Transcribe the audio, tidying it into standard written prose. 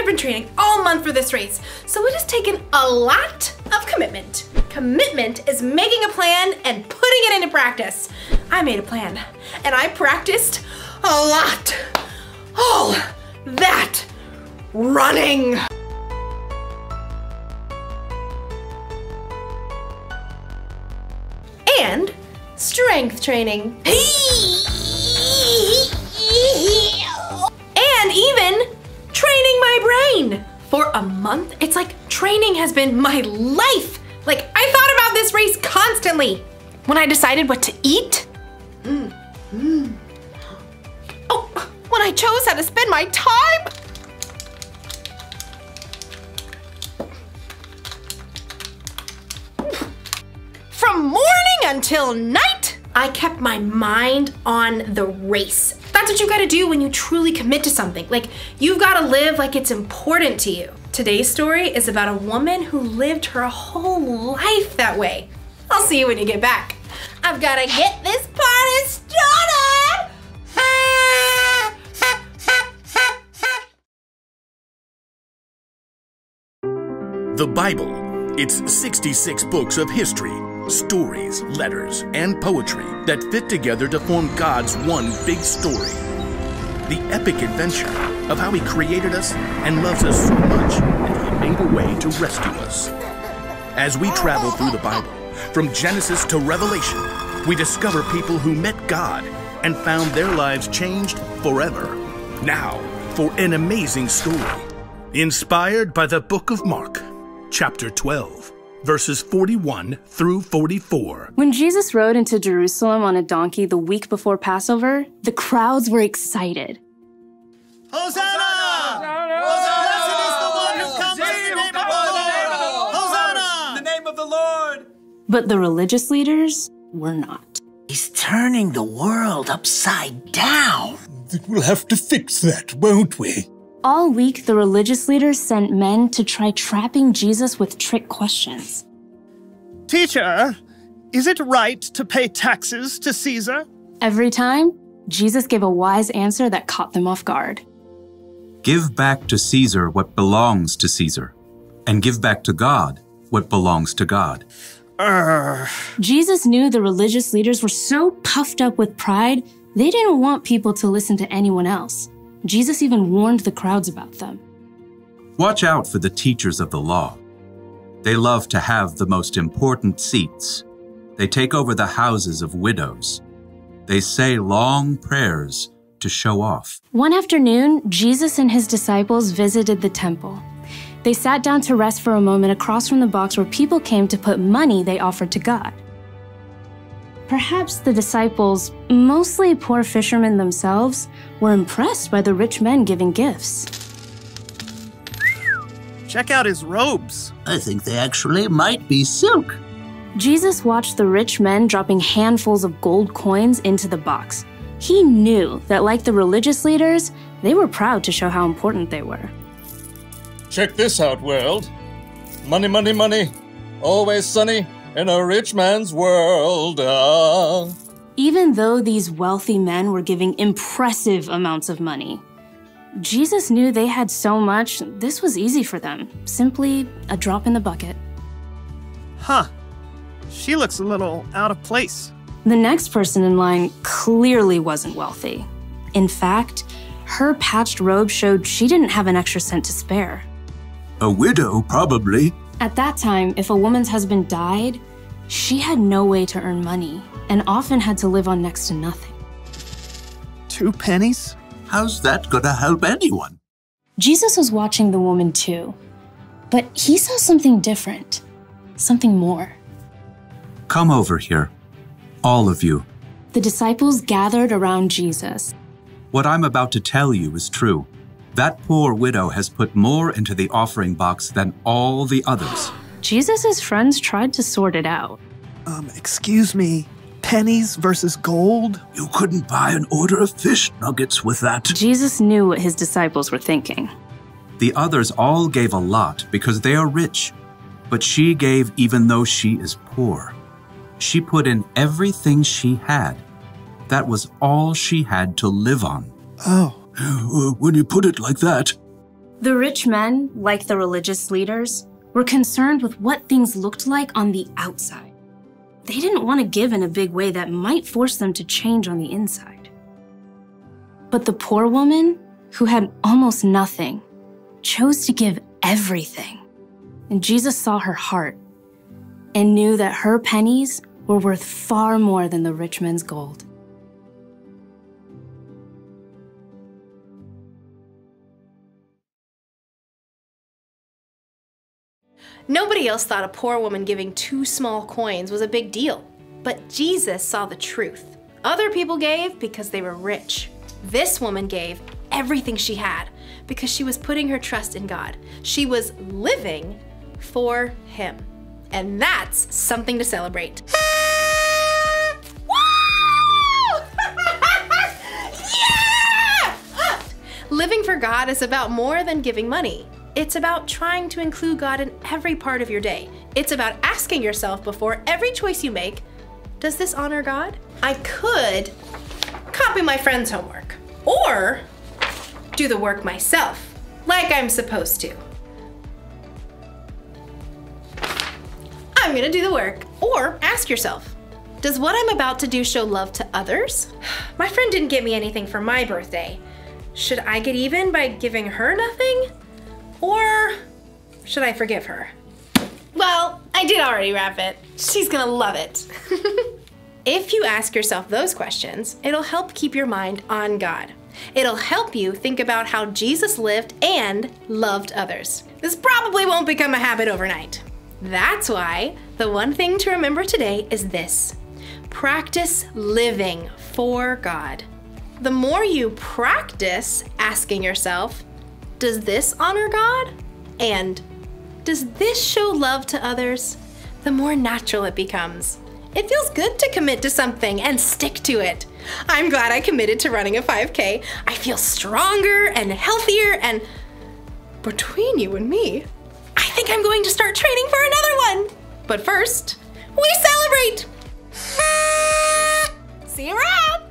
I've been training all month for this race, so it has taken a lot of commitment. Commitment is making a plan and putting it into practice. I made a plan, and I practiced a lot. All that running. And strength training. And even training my brain. For a month, it's like training has been my life. Like, I thought about this race constantly. When I decided what to eat. Oh, when I chose how to spend my time. From morning until night, I kept my mind on the race. That's what you gotta do when you truly commit to something. Like, you've gotta live like it's important to you. Today's story is about a woman who lived her whole life that way. I'll see you when you get back. I've gotta get this party started! The Bible. It's 66 books of history, stories, letters, and poetry that fit together to form God's one big story. The epic adventure of how He created us and loves us so much that He made a way to rescue us. As we travel through the Bible, from Genesis to Revelation, we discover people who met God and found their lives changed forever. Now, for an amazing story, inspired by the book of Mark, chapter 12. Verses 41 through 44. When Jesus rode into Jerusalem on a donkey the week before Passover, the crowds were excited. Hosanna! Blessed is the one who comes in the name of the Lord! Hosanna! In the name of the Lord! But the religious leaders were not. He's turning the world upside down. We'll have to fix that, won't we? All week, the religious leaders sent men to try trapping Jesus with trick questions. Teacher, is it right to pay taxes to Caesar? Every time, Jesus gave a wise answer that caught them off guard. Give back to Caesar what belongs to Caesar, and give back to God what belongs to God. Jesus knew the religious leaders were so puffed up with pride, they didn't want people to listen to anyone else. Jesus even warned the crowds about them. Watch out for the teachers of the law. They love to have the most important seats. They take over the houses of widows. They say long prayers to show off. One afternoon, Jesus and his disciples visited the temple. They sat down to rest for a moment across from the box where people came to put money they offered to God. Perhaps the disciples, mostly poor fishermen themselves, were impressed by the rich men giving gifts. Check out his robes. I think they actually might be silk. Jesus watched the rich men dropping handfuls of gold coins into the box. He knew that, like the religious leaders, they were proud to show how important they were. Check this out, world. Money, money, money. Always sunny in a rich man's world. Even though these wealthy men were giving impressive amounts of money, Jesus knew they had so much, this was easy for them. Simply a drop in the bucket. Huh. She looks a little out of place. The next person in line clearly wasn't wealthy. In fact, her patched robe showed she didn't have an extra cent to spare. A widow, probably. At that time, if a woman's husband died, she had no way to earn money and often had to live on next to nothing. 2 pennies? How's that gonna help anyone? Jesus was watching the woman too, but he saw something different, something more. Come over here, all of you. The disciples gathered around Jesus. What I'm about to tell you is true. That poor widow has put more into the offering box than all the others. Jesus' friends tried to sort it out. Excuse me, pennies versus gold? You couldn't buy an order of fish nuggets with that. Jesus knew what his disciples were thinking. The others all gave a lot because they are rich, but she gave even though she is poor. She put in everything she had. That was all she had to live on. Oh. When you put it like that, The rich men, like the religious leaders, were concerned with what things looked like on the outside. They didn't want to give in a big way that might force them to change on the inside. But the poor woman, who had almost nothing, chose to give everything. And Jesus saw her heart and knew that her pennies were worth far more than the rich man's gold. Nobody else thought a poor woman giving 2 small coins was a big deal, but Jesus saw the truth. Other people gave because they were rich. This woman gave everything she had because she was putting her trust in God. She was living for Him. And that's something to celebrate. Woo! Yeah! Living for God is about more than giving money. It's about trying to include God in every part of your day. It's about asking yourself before every choice you make, does this honor God? I could copy my friend's homework or do the work myself, like I'm supposed to. I'm gonna do the work. Or ask yourself, does what I'm about to do show love to others? My friend didn't get me anything for my birthday. Should I get even by giving her nothing? Or should I forgive her? Well, I did already wrap it. She's gonna love it. If you ask yourself those questions, it'll help keep your mind on God. It'll help you think about how Jesus lived and loved others. This probably won't become a habit overnight. That's why the one thing to remember today is this: practice living for God. The more you practice asking yourself, does this honor God? And does this show love to others? The more natural it becomes. It feels good to commit to something and stick to it. I'm glad I committed to running a 5K. I feel stronger and healthier, and between you and me, I think I'm going to start training for another one. But first, we celebrate! See you around!